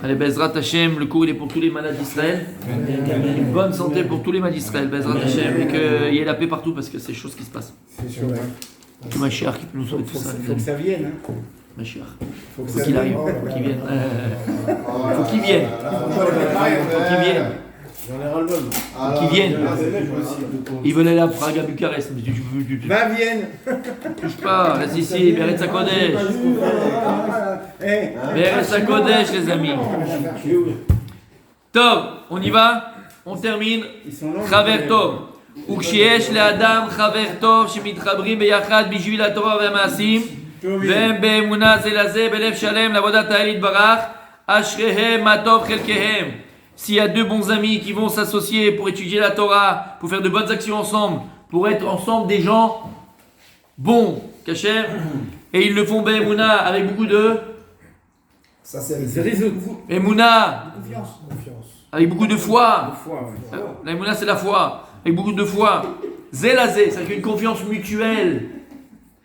Allez, Bezrat Hashem, le cours il est pour tous les malades d'Israël. Une bonne santé pour tous les malades d'Israël, Bezrat Hashem, et qu'il y ait la paix partout parce que c'est des choses qui se passent. C'est sûr. Que Mashiach qui peut nous sauver tout ça. Il faut que ça vienne. Hein. Mashiach. Faut Faut qu'il arrive, faut qu'il vienne. Faut qu'il vienne. Faut qu'il vienne. J'en ai ras-le-bol. Faut qu'il vienne. Ils veulent aller à Prague, à Bucarest. Mais Va, vienne. touche pas, reste ici, Beretz HaKodesh. Beretz HaKodesh, les amis. Tov, on y va. On termine. Chaver Tov. וכשיש לאדם חבר טוב שמתחברים ביחד בשביל התורה והמעשים והם באמונה זה לזה בלב שלם לעבודת האל יתברך אשריהם מה טוב חלקיהם. S'il y a deux bons amis qui vont s'associer pour étudier la Torah, pour faire de bonnes actions ensemble, pour être ensemble des gens bons, kasher, et ils le font be'emuna avec beaucoup de emuna, avec beaucoup de foi. La emuna c'est la foi. Avec beaucoup de foi. Zélazé, c'est une confiance mutuelle.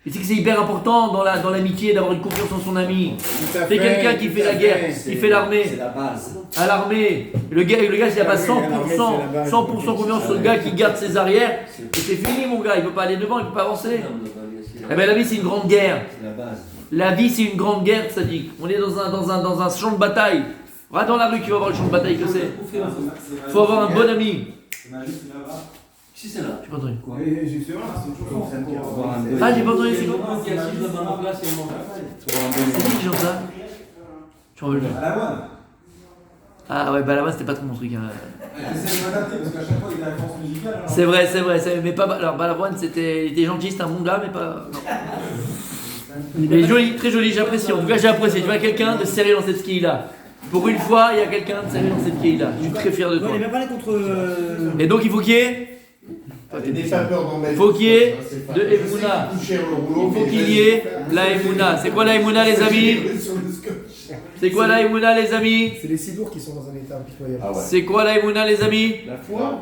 Et c'est que c'est hyper important dans l'amitié d'avoir une confiance en son ami. C'est quelqu'un qui fait la guerre, qui fait l'armée. C'est la base. À l'armée. Le gars, s'il n'y a pas 100% confiance sur le gars qui garde ses arrières, et c'est fini mon gars, il ne peut pas aller devant, il ne peut pas avancer. Eh bien la vie c'est une grande guerre. La vie c'est une grande guerre, ça dit. On est dans un champ de bataille. Va dans la rue, tu vas voir le champ de bataille que c'est. Il faut avoir un bon ami. Si c'est là. Tu pas entendu quoi? Ah, j'ai pas entendu, c'est quoi? C'est qui qui chante ça? Tu en veux le faire? Ah ouais, Balavoine c'était pas trop mon truc. Hein. C'est vrai, mais pas. Alors Balavoine il était gentil, c'était un bon gars, mais pas. Non. Il est joli, très joli, j'apprécie. En tout cas, j'ai apprécié. Tu vois quelqu'un de sérieux dans cette ski là. Pour une fois, il y a quelqu'un de sérieux dans cette ski là. Je suis très fier de toi. Il a bien parlé contre. Et donc il faut qu'il y ait. Il faut qu'il y ait de Emouna. Il faut qu'il y ait la Emouna. C'est quoi la Emouna, les amis? C'est quoi la Emouna, les amis? C'est les Sidours qui sont dans un état impitoyable. Ah ouais. C'est quoi la Emouna, les amis? La foi.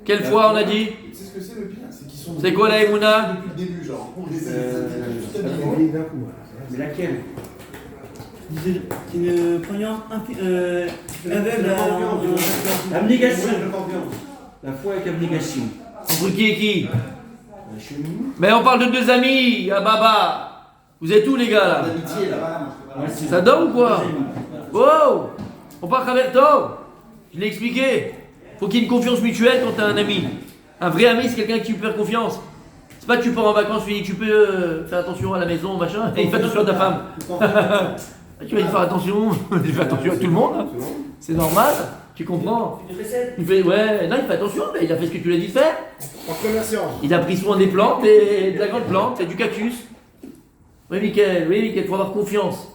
Quelle foi on a dit? C'est ce que c'est le pire, c'est qu'ils sont. C'est quoi la Emouna? Depuis le début, genre. Mais laquelle? Une croyance aveugle à abnégation. La foi avec abnégation. Entre qui et qui? Mais on parle de deux amis, à Baba. Vous êtes où les gars là? Ça dort ou quoi? Wow! On parle avec toi. Je l'ai expliqué. Faut qu'il y ait une confiance mutuelle quand tu as un ami. Un vrai ami, c'est quelqu'un qui tu peux faire confiance. C'est pas que tu pars en vacances, tu dis tu peux faire attention à la maison, machin, et il fait attention à ta femme. Tu vas lui faire attention, il fait attention à tout le monde. Hein. C'est normal, tu comprends? Il fait ouais, non, il fait attention, mais il a fait ce que tu lui as dit de faire. Il a pris soin des plantes, et de la grande plante, et du cactus. Oui, Mickaël, il faut avoir confiance.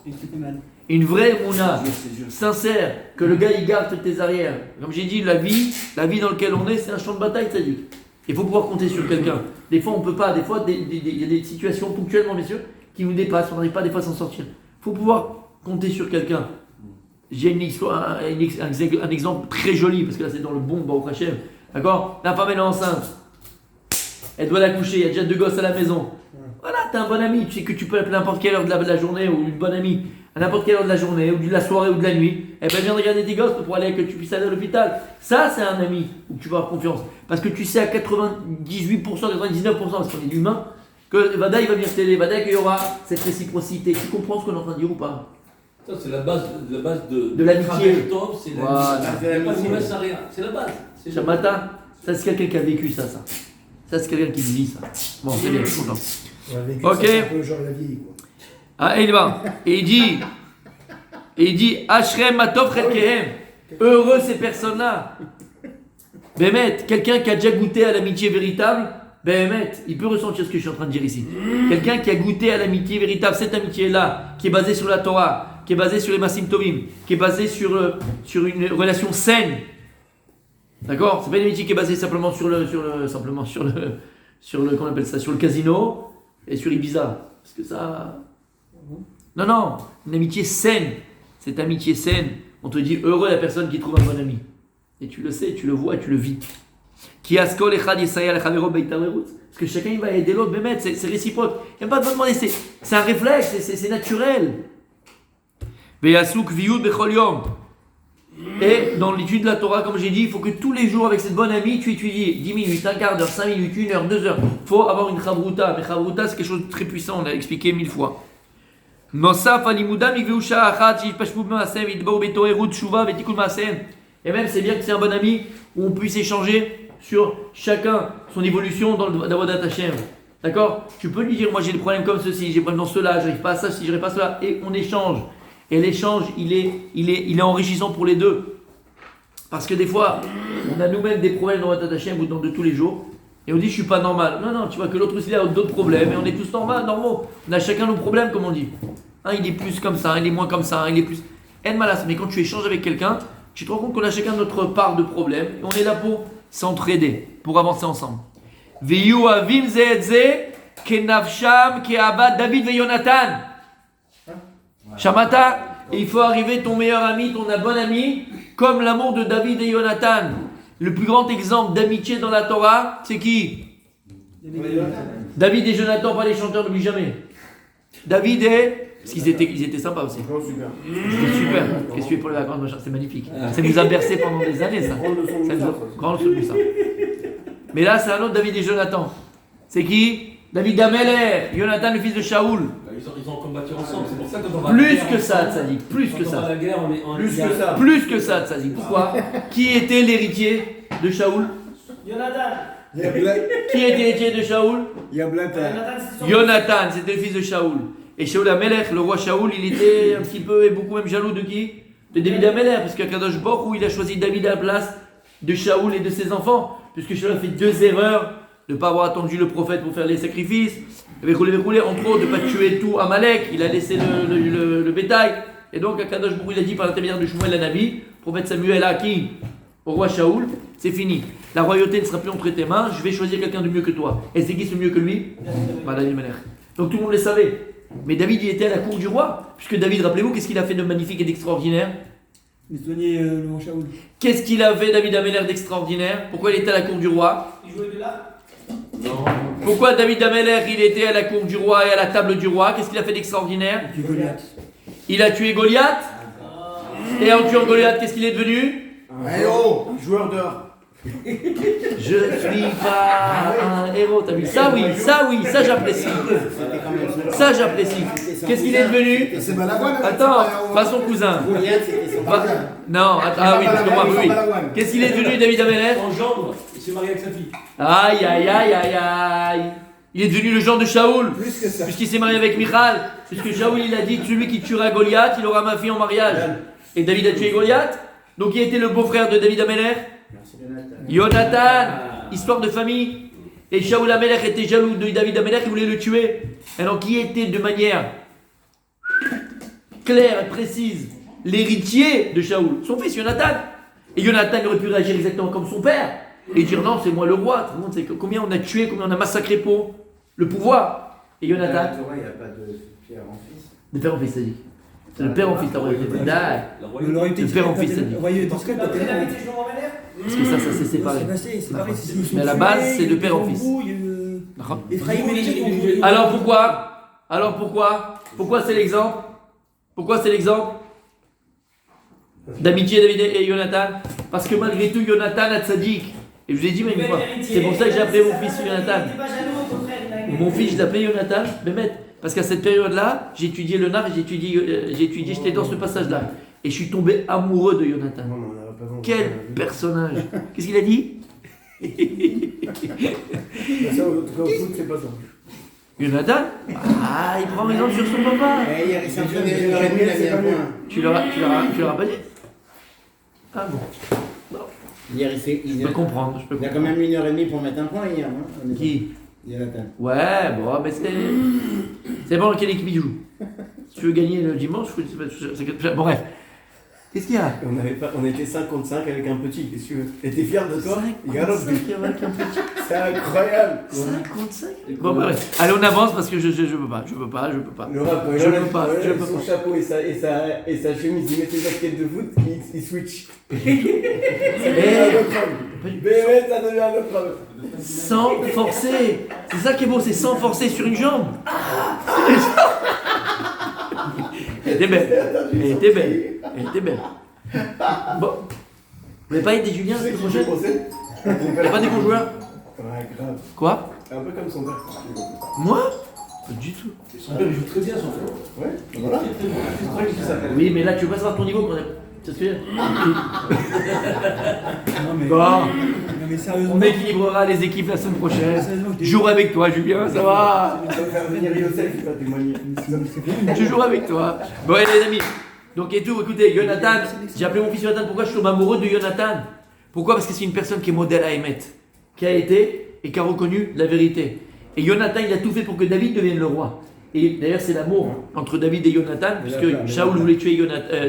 Une vraie mouna, sincère, que le gars il garde toutes tes arrières. Comme j'ai dit, la vie dans laquelle on est, c'est un champ de bataille, ça dit. Il faut pouvoir compter sur quelqu'un. Des fois, on peut pas, des fois, il y a des situations ponctuellement, bien sûr, qui nous dépassent, on n'arrive pas des fois à s'en sortir. Il faut pouvoir compter sur quelqu'un. J'ai un exemple très joli, parce que là c'est dans le bon Baruch Hashem. D'accord? La femme elle est enceinte. Elle doit l'accoucher, il y a déjà 2 gosses à la maison. Voilà, t'es un bon ami, tu sais que tu peux appeler à n'importe quelle heure de la journée, ou une bonne amie, à n'importe quelle heure de la journée, ou de la soirée, ou de la nuit. Elle peut venir regarder tes gosses pour aller que tu puisses aller à l'hôpital. Ça c'est un ami où tu vas avoir confiance. Parce que tu sais à 98%, 99%, parce qu'on est humain, que Vada il va venir t'aider, Vada qu'il y aura cette réciprocité. Tu comprends ce qu'on est en train de dire ou pas? Ça, c'est la base de l'amitié. C'est voilà. C'est la base. Shamata, ça c'est quelqu'un qui a vécu ça. Ça c'est quelqu'un qui dit ça. Bon, c'est bien, je suis content. Ok. Ah, il va. Et il dit, Ashrem Matov Chelkehem. Heureux ces personnes-là. Bémet, quelqu'un qui a déjà goûté à l'amitié véritable, Bémet, il peut ressentir ce que je suis en train de dire ici. Quelqu'un qui a goûté à l'amitié véritable, cette amitié-là, qui est basée sur la Torah, qui est basée sur les Masim Tovim, qui est basée sur une relation saine. D'accord? C'est pas une amitié qui est basée simplement sur le qu'on appelle ça, sur le casino et sur Ibiza. Parce que ça. Non, une amitié saine. Cette amitié saine, on te dit heureux la personne qui trouve un bon ami. Et tu le sais, tu le vois, tu le vis. Qui askol echad yesaya lechavero beitamerut. Parce que chacun il va aider l'autre, mais c'est réciproque. Il n'y a pas de demander, c'est un réflexe, c'est naturel. Veyasuk viyud bechol yom. Et dans l'étude de la Torah, comme j'ai dit, il faut que tous les jours, avec cette bonne amie, tu étudies 10 minutes, un quart d'heure, 5 minutes, 1 heure, 2 heures. Il faut avoir une chavruta. Mais chavruta, c'est quelque chose de très puissant, on l'a expliqué 1000 fois. Nosaf alimudam ikveu shah achat shipashpu b'maasem yitba'u betoerut shuva vetikun maasem. Et même, c'est bien que c'est un bon ami où on puisse échanger sur chacun son évolution dans le d'Avodat Hashem. D'accord? Tu peux lui dire, moi j'ai des problèmes comme ceci, j'ai des problèmes dans cela, j'arrive pas à ça, si j'arrive pas à cela, et on échange. Et l'échange, il est enrichissant pour les deux. Parce que des fois, on a nous-mêmes des problèmes dans Avodat Hashem ou dans de tous les jours, et on dit je suis pas normal. Non, tu vois que l'autre aussi il a d'autres problèmes, et on est tous normaux. On a chacun nos problèmes, comme on dit. Un il est plus comme ça, un il est moins comme ça, un il est plus. En malas, mais quand tu échanges avec quelqu'un, tu te rends compte qu'on a chacun notre part de problème, et on est là pour s'entraider, pour avancer ensemble. Veyu avim ze et ze kenavsham ke'abat David ve Yonatan. Shamata, et il faut arriver ton meilleur ami, ton bon ami, comme l'amour de David et Yonatan. Le plus grand exemple d'amitié dans la Torah, c'est qui? David et Jonathan, pas les chanteurs, n'oublie jamais. David et... Parce qu'ils étaient sympas aussi. C'était super. Qu'est-ce que tu fais pour les vacances, machin? C'est magnifique. Ça nous a bercé pendant des années, ça. Grand leçon de ça. Mais là, c'est un autre David et Jonathan. C'est qui? David Ameler, Jonathan, le fils de Shaoul. Ils ont combattu ensemble, c'est pour ça que quand on va Plus que ça, Tzadik, plus que ça. Plus que ça, Tzadik. Pourquoi? Qui était l'héritier de Shaoul? Jonathan. Qui était l'héritier de Shaoul? Jonathan, c'était le fils de Shaoul. Et Shaoul Amelech, le roi Shaoul, il était un petit peu et beaucoup même jaloux de qui? De David Amelech, parce qu'Akadosh Baruch Hu, il a choisi David à la place de Shaoul et de ses enfants, puisque Shaoul a fait 2 erreurs, de ne pas avoir attendu le prophète pour faire les sacrifices, entre autres, de ne pas tuer tout Amalek, il a laissé le bétail, et donc Akadosh Baruch Hu, il a dit par l'intermédiaire de Shmuel Hanavi, prophète Samuel a qui? Au roi Shaoul, c'est fini. La royauté ne sera plus entre tes mains, je vais choisir quelqu'un de mieux que toi. Et c'est qui ce mieux que lui? David Amelech. Donc tout le monde le savait. Mais David, il était à la cour du roi. Puisque David, rappelez-vous, qu'est-ce qu'il a fait de magnifique et d'extraordinaire? Il soignait le roi Shaoul. Qu'est-ce qu'il avait, David Amelech, d'extraordinaire? Pourquoi il était à la cour du roi? Il jouait de là. Non. Pourquoi David Amelech, il était à la cour du roi et à la table du roi? Qu'est-ce qu'il a fait d'extraordinaire? Il a tué Goliath. Et en tuant Goliath, qu'est-ce qu'il est devenu? Un héros, joueur d'or. Je suis pas un héros, t'as vu? Ça j'apprécie. Ça j'apprécie. Qu'est-ce qu'il est devenu? C'est Balavoine. Attends, pas son cousin. Non, ah oui, parce que moi, oui. Qu'est-ce qu'il est devenu, David Amelech? En gendre, il s'est marié avec sa fille. Aïe. Il est devenu le genre de Shaoul. Plus que ça. Puisqu'il s'est marié avec Michal. Puisque Shaoul, il a dit que celui qui tuera Goliath, il aura ma fille en mariage. Et David a tué Goliath. Donc il était le beau-frère de David Amelech. Jonathan, histoire de famille. Et Shaoul Amelech était jaloux de David Amelech, il voulait le tuer. Alors qui était de manière claire et précise l'héritier de Shaoul? Son fils Jonathan. Et Jonathan aurait pu réagir exactement comme son père et dire non, c'est moi le roi. Tout le monde sait combien on a tué, combien on a massacré pour le pouvoir. Et Jonathan, Il n'y a pas de père en fils. de père en fils, ça dit. C'est le père en fils, la royauté. La royauté. Le père en fils, ça dit. Après, il avait été joué en Valère. Parce que ça s'est séparé. Mais à la base, c'est de père en fils. Alors pourquoi c'est l'exemple? Pourquoi c'est l'exemple d'amitié David et Jonathan? Parce que malgré tout, Jonathan a tzaddik. Et je vous ai dit même une fois, c'est pour ça que j'ai appelé mon fils Jonathan. Il n'était pas jaloux, au contraire. Mon fils, je l'appelais Jonathan, Bémet. Parce qu'à cette période-là, j'ai étudié le Nar, j'étais dans ce passage-là. Et je suis tombé amoureux de Jonathan. Quel personnage! Qu'est-ce qu'il a dit? Ça, au foot, c'est pas ça. Jonathan? Ah, il prend exemple sur son papa. Hier, il s'est entraîné 1h30, il a mis un point. Tu leur as pas dit? Ah bon. Hier, Je peux comprendre. il a quand même 1h30 pour mettre un point hier. Hein, Qui? Jonathan. Ouais, bon, mais c'est bon, quelle équipe il joue? Si tu veux gagner le dimanche, bon, bref. Qu'est-ce qu'il y a? On était 5 contre 5 avec un petit, qu'est-ce que tu veux? Et t'es fier de toi? 5 contre 5 avec un petit. C'est incroyable. 5 contre 5? Bon, bref. Allez, on avance parce que je peux pas. Le rap, Je peux pas. son chapeau et sa chemise, il met ses baskets de foot, il switch. BMS, ça devient un autre homme. Sans forcer. C'est ça qui est beau, c'est sans forcer sur une jambe. Elle était belle. Bon. Vous n'avez pas aidé Julien la semaine prochaine? Il n'y a pas des bons joueurs? Ouais, grave. Quoi? Un peu comme son père. Moi? Pas du tout. Son père, il joue très bien, son frère. Ouais, voilà. C'est pour ça qu'il s'appelle. Oui, mais là, tu veux pas savoir ton niveau quand même. Ça se fait. Non, mais. Bon, Non, mais sérieusement. on équilibrera les équipes la semaine prochaine. Sérieusement, je Je jouerai avec toi, Julien, ça va? Il faut faire venir Youssef, il va témoigner. Je jouerai avec toi. Bon, allez, les amis. Donc, et tout, écoutez, Jonathan, j'ai appelé mon fils Jonathan. Pourquoi je tombe amoureux de Jonathan? Pourquoi? Parce que c'est une personne qui est modèle à émettre, qui a été et qui a reconnu la vérité. Et Jonathan, il a tout fait pour que David devienne le roi. Et d'ailleurs, c'est l'amour entre David et Jonathan, puisque Shaoul voulait tuer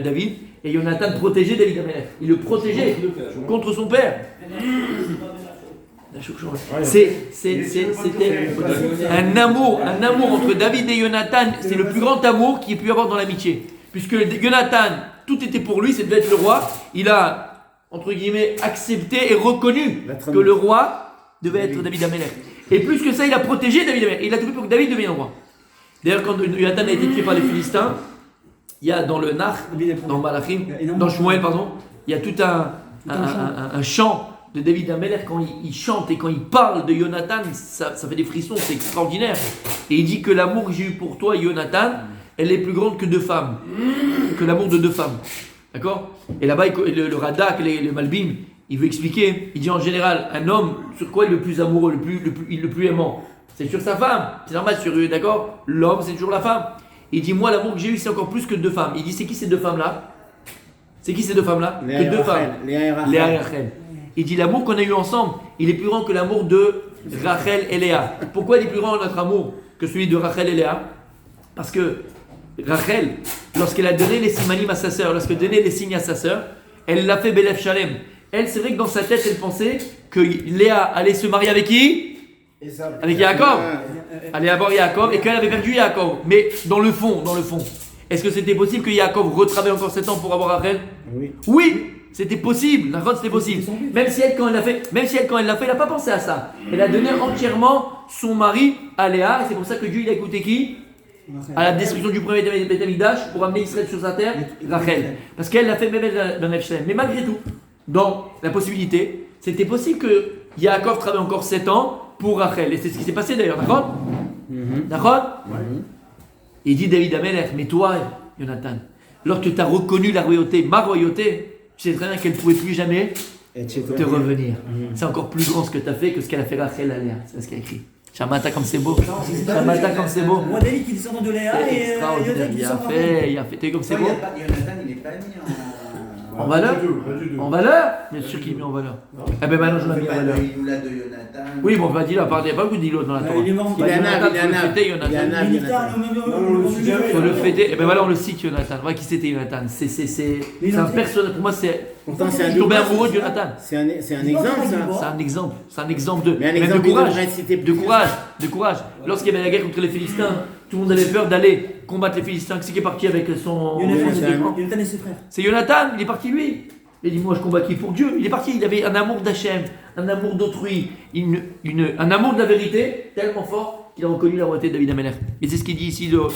David, et Jonathan protégeait David Amelech. Il le protégeait contre son père. C'était un amour entre David et Jonathan. C'est le plus grand amour qu'il ait pu y avoir dans l'amitié. Puisque Jonathan, tout était pour lui, c'est devait être le roi. Il a, entre guillemets, accepté et reconnu que le roi devait être David Amelech. Et plus que ça, il a protégé David Amelech. Il a tout fait pour que David devienne roi. D'ailleurs, quand Jonathan a été tué par les Philistins, il y a dans le Nach, dans Malachim, dans Shmuel, pardon, il y a tout un chant de David Amelech. Quand il chante et quand il parle de Jonathan, ça fait des frissons, c'est extraordinaire. Et il dit que l'amour que j'ai eu pour toi, Jonathan, elle est plus grande que deux femmes, que l'amour de deux femmes. D'accord? Et là-bas, le Radak, le Malbim, il veut expliquer, il dit en général, un homme, sur quoi il est le plus amoureux, le plus aimant? C'est sur sa femme, c'est normal, d'accord? L'homme, c'est toujours la femme. Il dit, moi, l'amour que j'ai eu, c'est encore plus que deux femmes. Il dit, c'est qui ces deux femmes-là? C'est qui ces deux femmes-là? Léa Que deux femmes. Léa et Rachel. Il dit, l'amour qu'on a eu ensemble, il est plus grand que l'amour de Rachel et Léa. Pourquoi il est plus grand notre amour que celui de Rachel et Léa? Parce que Rachel, lorsqu'elle a donné les simanim à sa sœur, lorsqu'elle a donné les signes à sa sœur, elle l'a fait Belef Shalem. Elle, c'est vrai que dans sa tête, elle pensait que Léa allait se marier avec qui? Avec Yaakov. Allait avoir Yaakov et qu'elle avait perdu Yaakov. Mais dans le fond, est-ce que c'était possible que Yaakov retravaille encore 7 ans pour avoir Rachel? Oui. Oui, c'était possible. C'était possible. Même si elle, quand elle l'a fait, elle n'a pas pensé à ça. Elle a donné entièrement son mari à Léa. Et c'est pour ça que Dieu il a écouté qui? À la destruction du premier Beth Amikdash pour amener Israël sur sa terre, Rachel. Parce qu'elle l'a fait même dans Nefshem. Mais malgré tout, dans la possibilité, c'était possible que Yaakov travaille encore 7 ans pour Rachel. Et c'est ce qui s'est passé d'ailleurs, d'accord? D'accord? Il dit David Amelech, mais toi, Jonathan, lorsque tu as reconnu la royauté, ma royauté, tu sais très bien qu'elle ne pouvait plus jamais te revenir. C'est encore plus grand ce que tu as fait que ce qu'elle a fait Rachel à Léa. C'est ce qu'il a écrit. Shamata comme c'est beau. Shamata comme c'est beau. Moi, David qui descend de Léa et extraordinaire. qui Il a descend fait. T'as vu comme c'est beau? Jonathan, il n'est pas mis En valeur? En valeur? Bien sûr qu'il est mis en valeur. Eh ben maintenant je l'ai mis en valeur. Il nous l'a de Jonathan. Oui, bon, on va dire, il n'y a pas beaucoup d'îlots dans la Torah. Il est mort en Il a Jonathan, un faut le fêter, Jonathan. Faut le fêter. Et ben voilà, on le cite, Jonathan. Voilà qui c'était, Jonathan. C'est un personnage. Pour moi, c'est. Pourtant, c'est un Il tombait amoureux de Jonathan. C'est un exemple, ça. C'est un exemple de. Mais un même exemple de courage. devrait citer De plus que courage. ça. De courage. Lorsqu'il y avait la guerre contre les Philistins, tout le monde avait peur d'aller combattre les Philistins. Qui est parti avec son. Jonathan et ses frères. C'est Jonathan, il est parti lui. Il dit, moi je combats qui pour Dieu. Il est parti, il avait un amour d'Hachem, un amour d'autrui, un amour de la vérité tellement fort qu'il a reconnu la royauté de David Amelech. Et c'est ce qu'il dit ici, le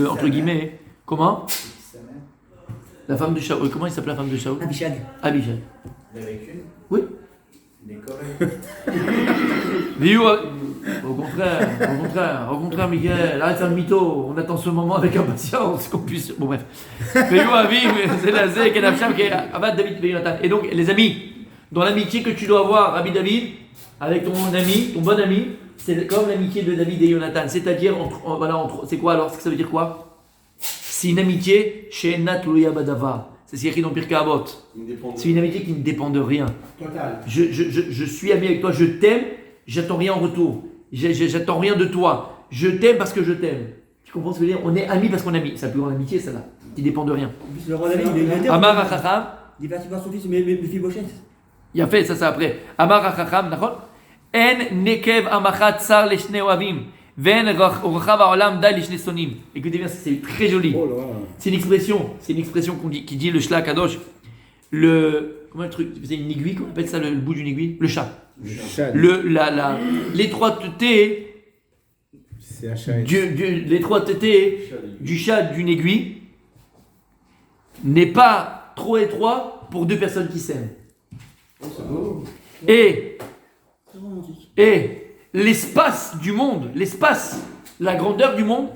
entre guillemets, comment? La femme de Shaoul, comment il s'appelle la femme de Shaoul? Abishag. Abishag. Il y en avait qu'une. Oui. Il est correct. Viu, au contraire, Miguel, arrête de faire le mytho, on attend ce moment avec impatience qu'on puisse. Bon, bref. Et donc, les amis, dans l'amitié que tu dois avoir, Rabbi David, avec ton ami, ton bon ami, c'est comme l'amitié de David et Jonathan. C'est-à-dire, c'est quoi alors? Ça veut dire quoi? C'est une amitié chez Natlouya Badava. C'est ce qui est écrit dans Pirkei Avot. C'est une amitié qui ne dépend de rien. Total. Je suis ami avec toi, je t'aime, j'attends rien en retour. J'attends rien de toi. Je t'aime parce que je t'aime. Tu comprends ce que je veux dire? On est amis parce qu'on est amis. C'est la plus grande amitié, celle-là, qui dépend de rien. En plus, le roi David, il est Amar Achacham. Il est parti voir son fils, mais Mephibosheth. Il a fait ça après. Amar Achacham, d'accord? En nekev amachat tsar leshne oavim. Ven orchav haolam dai leshne sonim. Écoutez bien, c'est très joli. Oh là. C'est une expression qui dit le Shla Kadosh. Comment le truc? C'est une aiguille, comment on appelle ça le bout d'une aiguille? Le chat. L'étroiteté l'étroiteté du chat d'une aiguille n'est pas trop étroit pour deux personnes qui s'aiment. Et C'est romantique. l'espace du monde, la grandeur du monde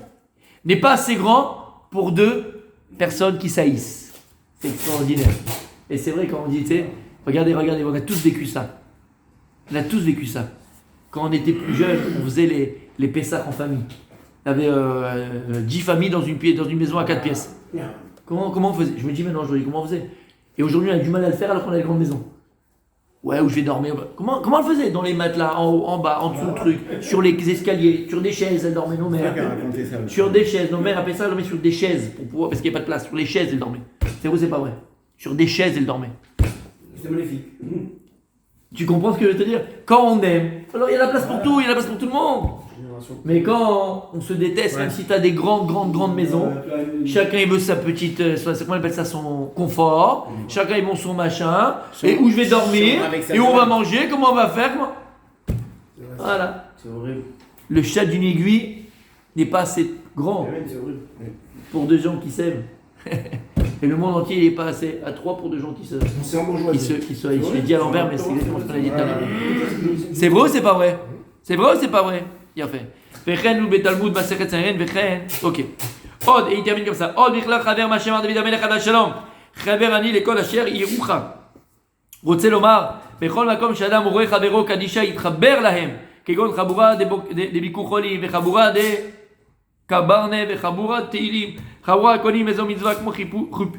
n'est pas assez grand pour deux personnes qui s'haïssent. C'est extraordinaire. Et c'est vrai quand on dit, tu sais, regardez, on a tous vécu ça. On a tous vécu ça. Quand on était plus jeune, on faisait les Pessah en famille. Il y avait 10 familles dans une maison à 4 pièces. Comment on faisait? Je me dis maintenant aujourd'hui, comment on faisait? Et aujourd'hui, on a du mal à le faire alors qu'on a une grande maison. Ouais, où je vais dormir. Comment on le faisait? Dans les matelas, en haut, en bas, en dessous le truc, sur les escaliers, sur des chaises, elles dormaient, nos mères. Sur des chaises, nos mères appelaient ça, elles dormaient sur des chaises, parce qu'il n'y a pas de place. Sur les chaises, elles dormaient. C'est vrai ou c'est pas vrai? Sur des chaises, elles dormaient. C'est magnifique. Tu comprends ce que je veux te dire? Quand on aime, alors il y a la place pour tout, il y a la place pour tout le monde. Mais quand on se déteste, même si tu as des grandes maisons, chacun il veut sa petite, comment on appelle ça, son confort, chacun il veut son machin, et où je vais dormir, et où on va manger, comment on va faire, Voilà. C'est horrible. Le chat d'une aiguille n'est pas assez grand C'est horrible. pour deux gens qui s'aiment. Et le monde entier n'est pas assez à trois pour deux gens qui se haïssent. Je l'ai dit à l'envers, mais c'est exactement ce qu'on a dit tout à l'heure. C'est vrai ou c'est pas vrai? C'est vrai ou c'est pas vrai? Il a fait. Vechen ou betalmud masechet sanren vechen. Ok. Od, et il termine comme ça. Od bichlach chaver mashemar David amelech ad shalom. Chaver ani lekol asher yirucha. רוצה לומר, בכל מקום שאדם רואה חברו קדישה יתחבר להם, כגון חבורה דביקור חולים וחבורה דקברנה וחבורה תהילים, חבורה הקונים איזו מצווה כמו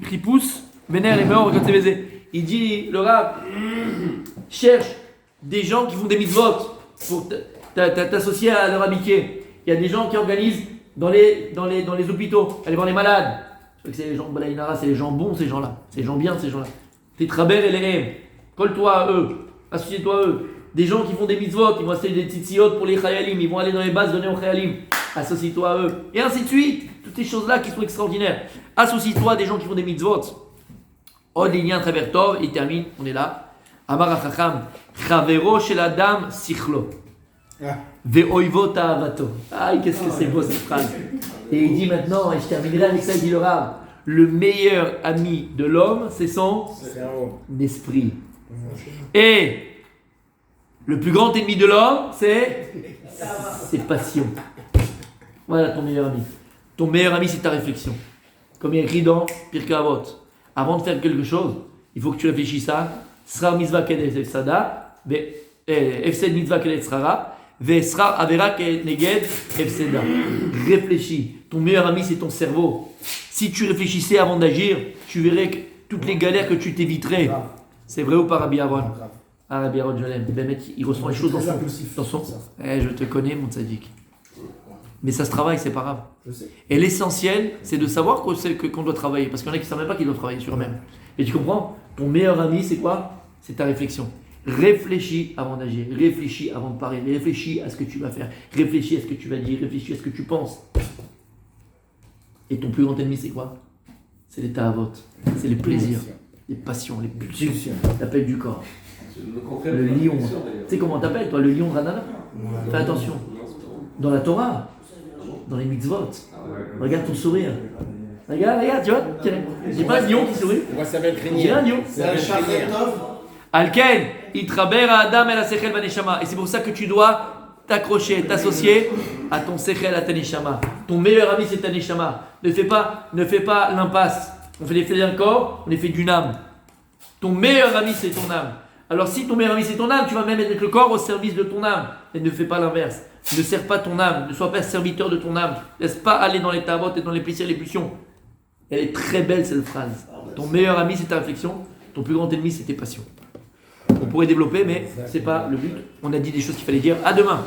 חיפוש ונר למאור וכיוצא בזה. Il dit, le Rav, cherche des gens qui font des mitzvot pour t'associer à leur amitié. Il y a des gens qui organisent dans les hôpitaux, aller voir les malades. Je crois que c'est les gens de Balaïnara, c'est les gens bons, ces gens-là. C'est les gens bien, ces gens-là. T'es traber et les rêves. Colle-toi à eux, associe-toi à eux. Des gens qui font des mitzvot, qui vont acheter des tzitzit pour les chayalim, ils vont aller dans les bases donner aux chayalim. Associe-toi à eux. Et ainsi de suite. Toutes ces choses-là qui sont extraordinaires. Associe-toi à des gens qui font des mitzvot. Od linyan traver tov, il termine, on est là. Amar achacham, chavero shel adam sichlo. Ve'oivo ta'avato. Ah, qu'est-ce que c'est beau cette phrase. Et il dit maintenant, et je terminerai avec ça, il dit le Rav, le meilleur ami de l'homme, c'est son esprit. Et le plus grand ennemi de l'homme, c'est ses passions. Voilà ton meilleur ami. Ton meilleur ami, c'est ta réflexion. Comme il y a écrit dans Pirkei Avot. Avant de faire quelque chose, il faut que tu réfléchisses à Srar mitzvah kedet efsada, efsed mitzvah kedet srara, ve'srar avera keneged efseda. Réfléchis. Ton meilleur ami, c'est ton cerveau. Si tu réfléchissais avant d'agir, tu verrais que toutes les galères que tu t'éviterais. C'est vrai ou pas, Rabbi Aaron? Ah, Rabbi Aaron, je l'aime. Il ressent les choses dans son. Je te connais, mon tzaddik. Mais ça se travaille, c'est pas grave. Et l'essentiel, c'est de savoir qu'on doit travailler. Parce qu'il y en a qui ne savent même pas qu'ils doivent travailler sur eux-mêmes. Et tu comprends? Ton meilleur ami, c'est quoi? C'est ta réflexion. Réfléchis avant d'agir. Réfléchis avant de parler. Réfléchis à ce que tu vas faire. Réfléchis à ce que tu vas dire. Réfléchis à ce que tu penses. Et ton plus grand ennemi, c'est quoi? C'est les ta'avot. C'est les plaisirs, les passions, les pulsions. L'appel du corps. Le lion. Tu sais comment on t'appelle, toi? Le lion de Ranana? Fais attention. Dans la Torah, dans les mitzvot, regarde ton sourire. Regarde, tu vois? J'ai pas un lion qui sourit. Moi, ça s'appelle crinière. J'ai un lion. C'est un chafet tov. Alken, itraber adam el asechel vaneshama. Et c'est pour ça que tu dois t'accrocher, t'associer à ton sechel, à ta neshama. Ton meilleur ami, c'est ta neshama. Ne fais pas l'impasse. On fait les faits d'un corps, on les fait d'une âme. Ton meilleur ami, c'est ton âme. Alors si ton meilleur ami, c'est ton âme, tu vas même mettre le corps au service de ton âme. Et ne fais pas l'inverse. Ne sers pas ton âme. Ne sois pas serviteur de ton âme. Laisse pas aller dans les tavotes et dans les plaisirs et les pulsions. Elle est très belle, cette phrase. Ton meilleur ami, c'est ta réflexion. Ton plus grand ennemi, c'est tes passions. On pourrait développer, mais c'est pas le but. On a dit des choses qu'il fallait dire. À demain.